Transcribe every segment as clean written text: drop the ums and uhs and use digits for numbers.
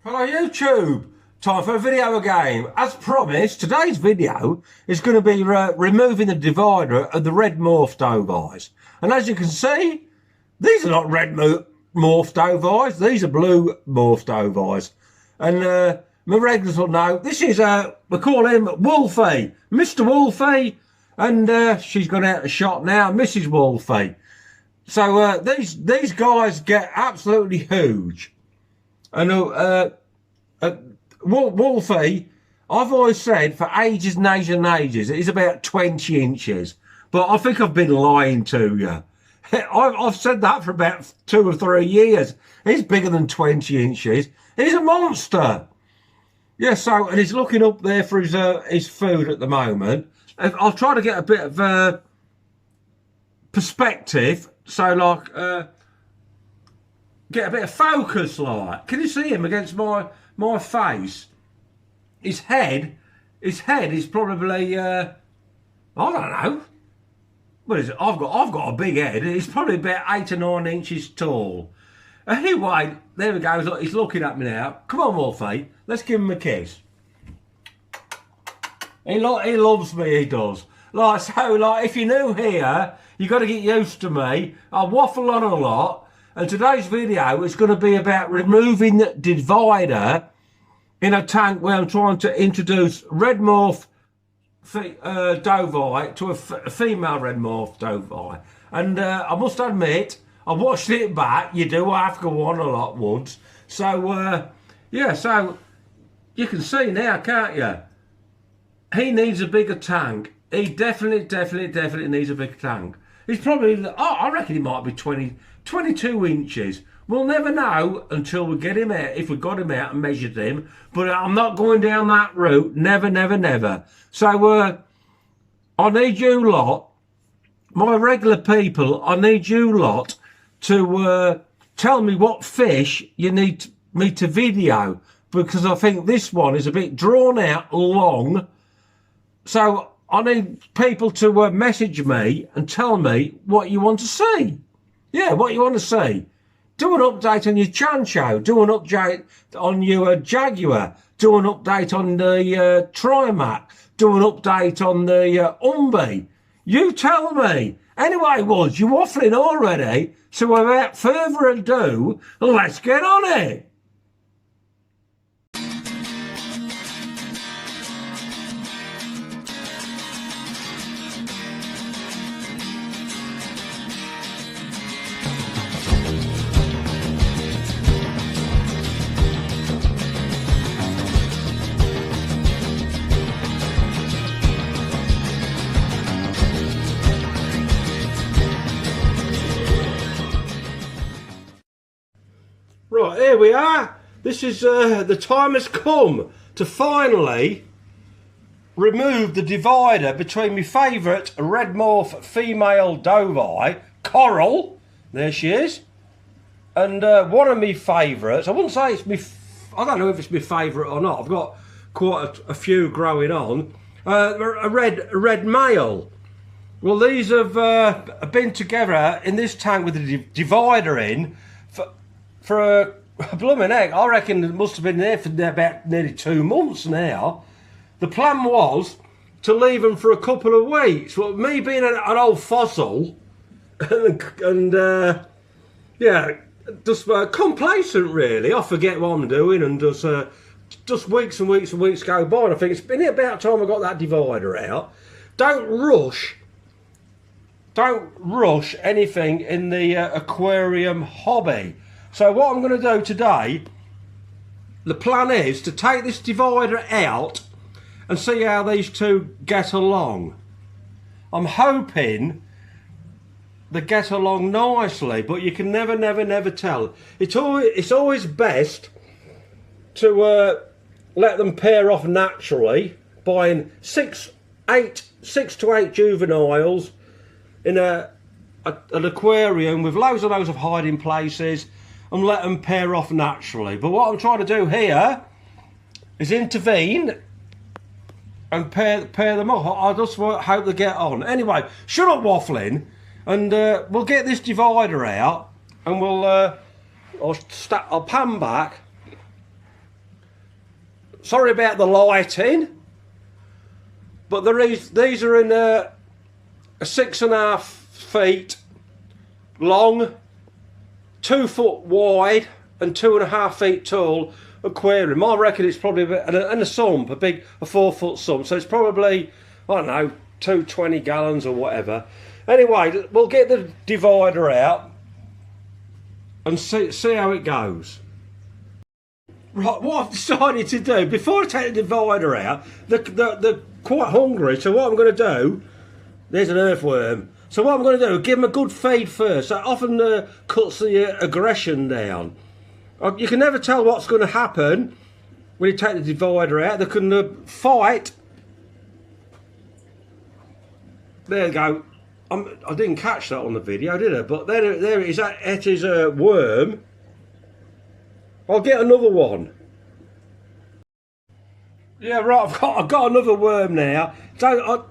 Hello YouTube, time for a video game. As promised, today's video is going to be removing the divider of the red morph Dovies. And as you can see, these are not red morph Dovies, these are blue morph Dovies. And my regulars will know, this is, we call him Wolfie, Mr. Wolfie, and she's gone out of shot now, Mrs. Wolfie. So these guys get absolutely huge. And Wolfie, I've always said for ages and ages and ages, it is about 20 inches. But I think I've been lying to you. I've said that for about 2 or 3 years. He's bigger than 20 inches. He's a monster. Yeah, so, and he's looking up there for his food at the moment. I'll try to get a bit of perspective. So, like, get a bit of focus, like. Can you see him against my face? His head is probably I don't know. What is it? I've got a big head. It's probably about 8 or 9 inches tall. Anyway, there we go. Look, he's looking at me now. Come on, Wolfie. Let's give him a kiss. He loves me, he does. Like, so, like, if you're new here, you got to get used to me. I waffle on a lot. And today's video is going to be about removing the divider in a tank where I'm trying to introduce red morph Dovii to a female red morph Dovii. And I must admit, I watched it back. You do have to go on a lot, Woods. So, yeah, so you can see now, can't you? He needs a bigger tank. He definitely needs a bigger tank. He's probably, I reckon he might be 22 inches. We'll never know until we get him out, if we got him out and measured him. But I'm not going down that route. Never. So, I need you lot, my regular people, I need you lot to tell me what fish you need me to video. Because I think this one is a bit drawn out, long. So, I need people to message me and tell me what you want to see. Yeah, what you want to see. Do an update on your Chancho. Do an update on your Jaguar. Do an update on the Trimac. Do an update on the Umbi. You tell me. Anyway, Woods, you're waffling already. So without further ado, let's get on it. Right, here we are. This is, the time has come to finally remove the divider between my favourite red morph female Dovii, Coral, there she is, and one of my favourites, I wouldn't say it's my, I don't know if it's my favourite or not, I've got quite a few growing on, a red male. Well, these have been together in this tank with the divider in for a blooming heck. I reckon it must have been there for about nearly 2 months now. The plan was to leave them for a couple of weeks. Well, me being an old fossil and yeah, just complacent really. I forget what I'm doing and just weeks and weeks and weeks go by. And I think it's been about time I got that divider out. Don't rush anything in the aquarium hobby. So what I'm going to do today, the plan is to take this divider out and see how these two get along. I'm hoping they get along nicely, but you can never tell. It's always best to let them pair off naturally, buying 6 to 8 juveniles in an aquarium with loads and loads of hiding places, and let them pair off naturally. But what I'm trying to do here is intervene and pair them off. I just hope they get on. Anyway, shut up waffling, and we'll get this divider out, and we'll I'll pan back sorry about the lighting, but these are in a 6.5 feet long, 2 foot wide and 2.5 feet tall aquarium. I reckon it's probably and a sump, a 4 foot sump, so it's probably, I don't know, 220 gallons or whatever. Anyway, we'll get the divider out and see how it goes. Right, what I've decided to do, before I take the divider out, they're quite hungry, so what I'm going to do, there's an earthworm, so what I'm going to do, give them a good feed first. That often cuts the aggression down. You can never tell what's going to happen when you take the divider out. They can fight. There you go. I didn't catch that on the video, did I? But there it is. It is a worm. I'll get another one. Yeah, right. I've got another worm now. So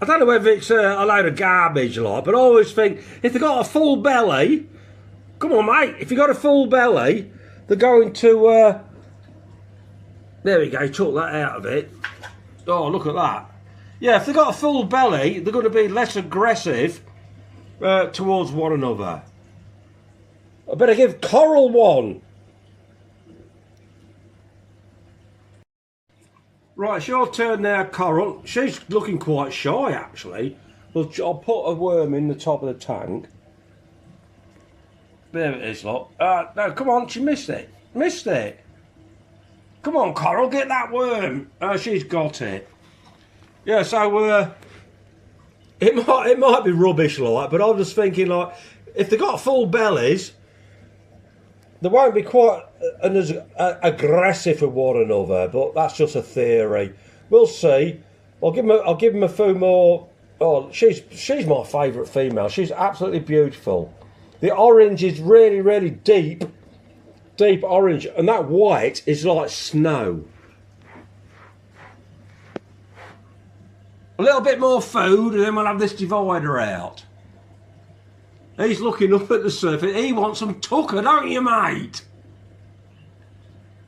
I don't know whether it's a load of garbage, like, but I always think if they've got a full belly, come on, mate. If you've got a full belly, they're going to. There we go. Took that out of it. Oh, look at that. Yeah, if they've got a full belly, they're going to be less aggressive towards one another. I better give Coral one. Right, it's your turn now, Coral. She's looking quite shy, actually. Well, I'll put a worm in the top of the tank. There it is, look. No, come on, she missed it. Missed it. Come on, Coral, get that worm. She's got it. Yeah, so it might be rubbish, like, but I'm just thinking, like, if they've got full bellies, they won't be quite as aggressive with one another, but that's just a theory. We'll see. I'll give them a few more. Oh, she's my favourite female. She's absolutely beautiful. The orange is really, really deep orange, and that white is like snow. A little bit more food, and then we'll have this divider out. He's looking up at the surface. He wants some tucker, don't you, mate?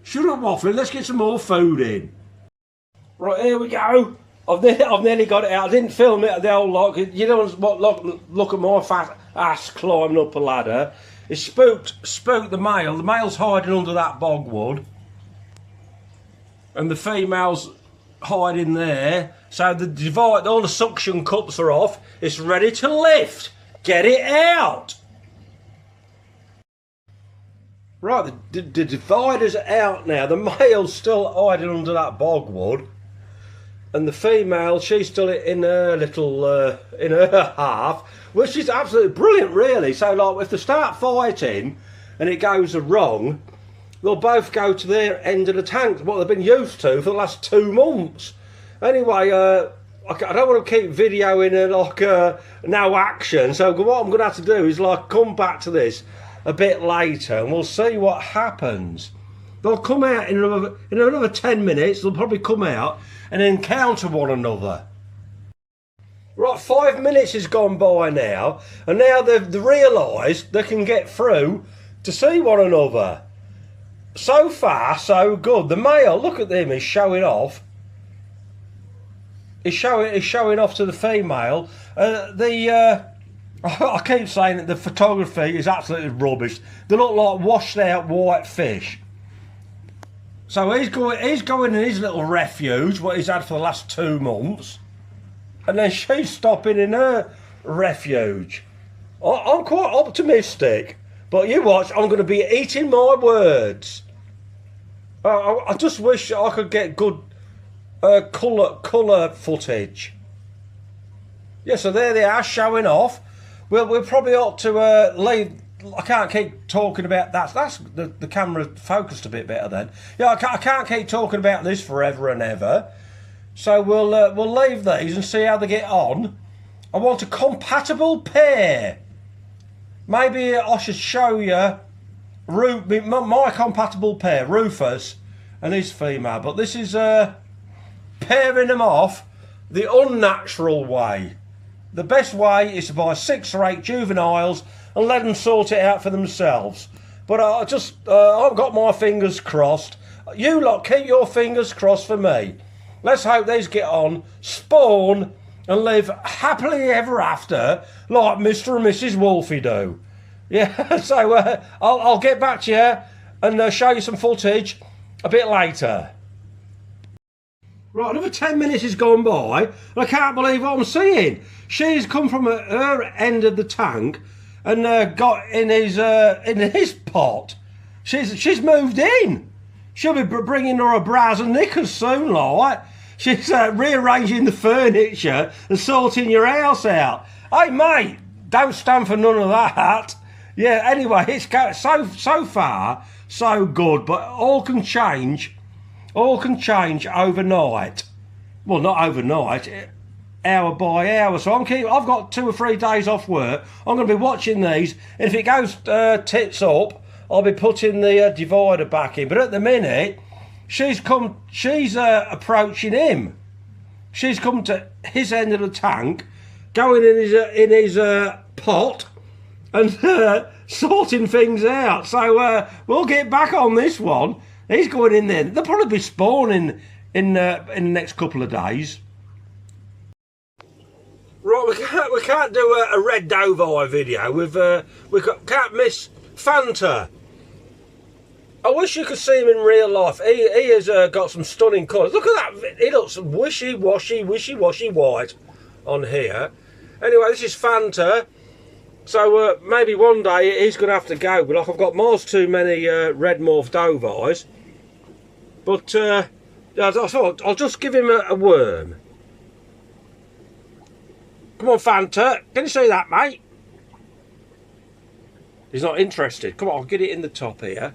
Shut up, waffling. Let's get some more food in. Right, here we go. I've nearly got it out. I didn't film it at the old lot. You don't look at my fat ass climbing up a ladder. It spooked the male. The male's hiding under that bogwood, and the female's hiding there. So the divide, all the suction cups are off. It's ready to lift. Get it out. Right, the divider's out now. The male's still hiding under that bogwood, and the female, she's still in her little in her half, which is absolutely brilliant, really. So, like, if they start fighting and it goes wrong, they'll both go to their end of the tank, what they've been used to for the last 2 months. Anyway, I don't want to keep videoing like no action, so what I'm going to have to do is like come back to this a bit later and we'll see what happens. They'll come out in another 10 minutes. They'll probably come out and encounter one another. Right, 5 minutes has gone by now, and now they've realised they can get through to see one another. So far, so good. The male, look at him, he's showing off. He's showing off to the female. I keep saying that the photography is absolutely rubbish. They look like washed out white fish. So he's going in his little refuge, what he's had for the last 2 months, and then she's stopping in her refuge. I'm quite optimistic, but you watch, I'm going to be eating my words. I just wish I could get good colour footage. Yeah, so there they are showing off. We'll probably ought to leave. I can't keep talking about that. That's the camera focused a bit better then. Yeah, I can't keep talking about this forever and ever. So we'll leave these and see how they get on. I want a compatible pair. Maybe I should show you my compatible pair, Rufus and his female. But this is pairing them off the unnatural way. The best way is to buy 6 or 8 juveniles and let them sort it out for themselves. But I've got my fingers crossed. you lot keep your fingers crossed for me. Let's hope these get on, spawn, and live happily ever after, like Mr. and Mrs. Wolfie do. Yeah, so I'll get back to you and show you some footage a bit later. Right, another 10 minutes has gone by, and I can't believe what I'm seeing. She's come from her end of the tank and got in his pot. She's moved in. She'll be bringing her a bras and knickers soon, like. She's rearranging the furniture and sorting your house out. Hey, mate, don't stand for none of that. Yeah, anyway, it's so far, so good, but all can change. All can change overnight. Well, not overnight, hour by hour. So I've got 2 or 3 days off work. I'm going to be watching these, and if it goes tits up, I'll be putting the divider back in. But at the minute, she's approaching him. She's come to his end of the tank, going in his pot, and sorting things out. So we'll get back on this one. He's going in there. They'll probably be spawning in the next couple of days. Right, we can't do a red Dovii video. We can't miss Fanta. I wish you could see him in real life. He has got some stunning colours. Look at that. He looks wishy-washy white on here. Anyway, this is Fanta. So maybe one day he's going to have to go. But like, I've got miles too many red morph Dovies. But I thought I'll just give him a worm. Come on, Fanta. Can you see that, mate? He's not interested. Come on, I'll get it in the top here.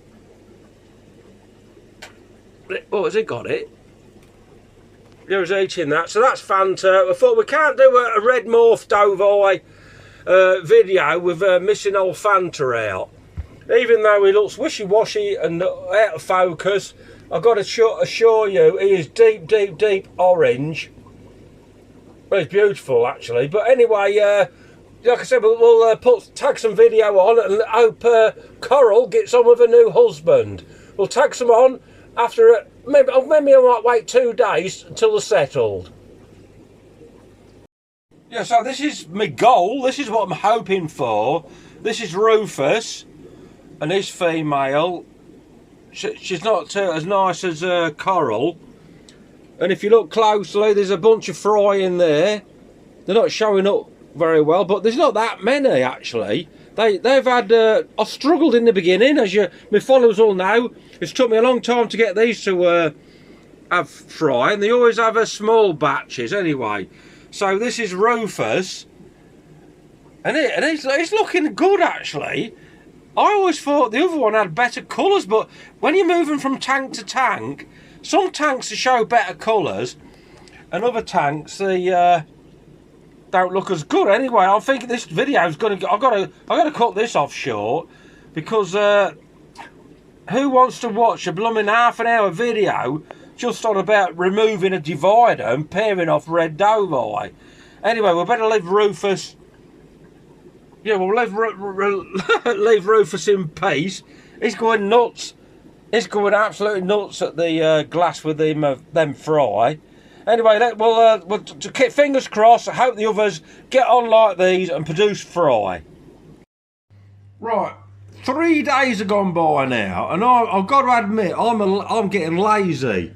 Oh, has he got it? Yeah, he's eating that. So that's Fanta. I thought we can't do a red morph Dovii video with missing old Fanta out. Even though he looks wishy-washy and out of focus, I've got to assure you he is deep, deep, deep orange. Well, it's beautiful, actually. But anyway, like I said, we'll tag some video on and hope Coral gets on with a new husband. We'll tag some on after maybe I might wait 2 days until they're settled. Yeah, so this is my goal. This is what I'm hoping for. This is Rufus, and he's female. She's not as nice as Coral. And if you look closely, there's a bunch of fry in there. They're not showing up very well, but there's not that many actually. They've had. I've struggled in the beginning, as my followers all know. It's took me a long time to get these to have fry, and they always have small batches anyway. So this is Rufus, and he's looking good actually. I always thought the other one had better colours, but when you're moving from tank to tank, some tanks show better colours, and other tanks they don't look as good. Anyway, I think this video is going to. I've got to cut this off short because who wants to watch a blooming half-an-hour video just on about removing a divider and pairing off red Dovii? Anyway, we better leave Rufus. Yeah, we'll leave Rufus in peace. He's going nuts. He's going absolutely nuts at the glass with them fry. Anyway, we'll keep fingers crossed. I hope the others get on like these and produce fry. Right, 3 days have gone by now, and I've got to admit I'm getting lazy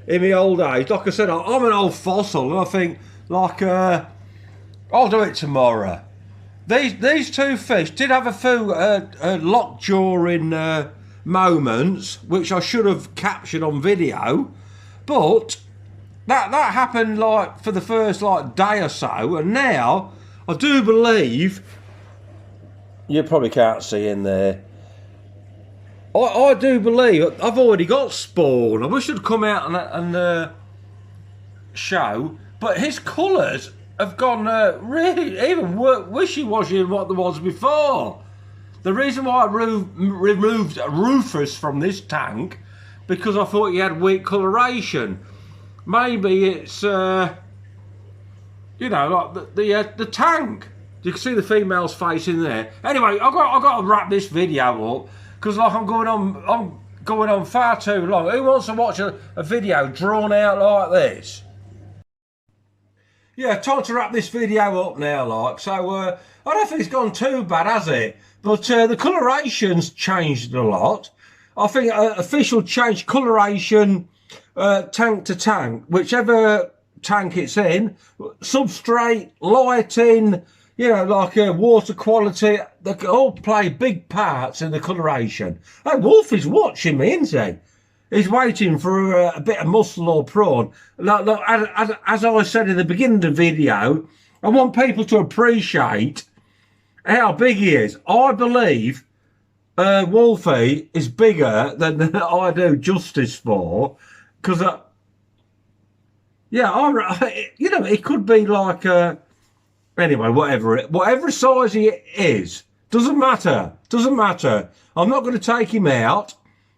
in my old age. Like I said, I'm an old fossil, and I think like I'll do it tomorrow. These 2 fish did have a few lockjawing moments, which I should have captured on video, but that happened like for the first day or so, and now I do believe you probably can't see in there. I do believe I've already got spawn. I wish I'd come out and show, but his colours have gone really even wishy-washy than what there was before. The reason why I removed Rufus from this tank, because I thought he had weak coloration. Maybe it's you know, like the tank. You can see the female's face in there. Anyway, I've got to wrap this video up because like I'm going on far too long. Who wants to watch a video drawn out like this? Yeah, time to wrap this video up now, like. So, I don't think it's gone too bad, has it? But the coloration's changed a lot. I think official change coloration tank to tank, whichever tank it's in, substrate, lighting, you know, like water quality, they all play big parts in the coloration. Hey, Wolfie's watching me, isn't he? He's waiting for a bit of muscle or prawn. Look, as I said in the beginning of the video, I want people to appreciate how big he is. I believe Wolfie is bigger than I do justice for, because, yeah, you know, it could be like, anyway, whatever size he is, doesn't matter. I'm not going to take him out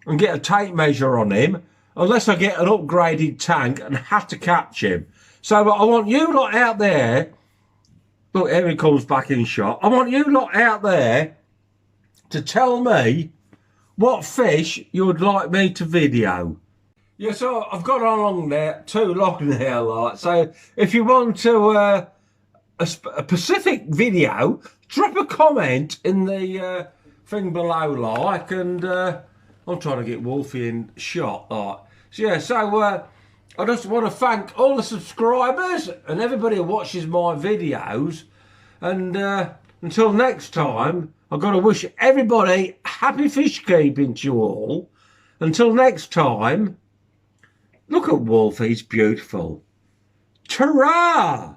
and get a tape measure on him unless I get an upgraded tank and have to catch him. So I want you lot out there, look, here he comes back in shot. I want you lot out there to tell me what fish you would like me to video. Yeah, so I've got along there too long now, like. So if you want to a Pacific video, drop a comment in the thing below, like, and I'm trying to get Wolfie in shot, like. So yeah, so I just want to thank all the subscribers and everybody who watches my videos, and until next time, I've got to wish everybody happy fish keeping to you all. Until next time, look at Wolfie, he's beautiful. Ta-ra!